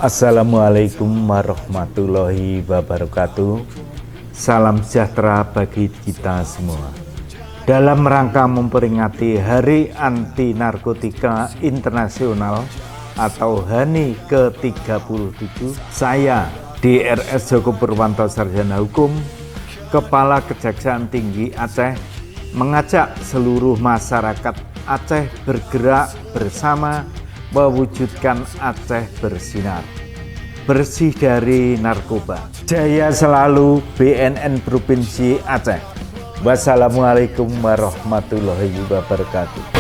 Assalamualaikum warahmatullahi wabarakatuh. Salam sejahtera bagi kita semua. Dalam rangka memperingati Hari Anti Narkotika Internasional atau HANI ke-37, saya DRS Joko Purwanto, Sarjana Hukum, Kepala Kejaksaan Tinggi Aceh, mengajak seluruh masyarakat Aceh bergerak bersama mewujudkan Aceh bersinar, bersih dari narkoba. Jaya selalu BNN Provinsi Aceh. Wassalamualaikum warahmatullahi wabarakatuh.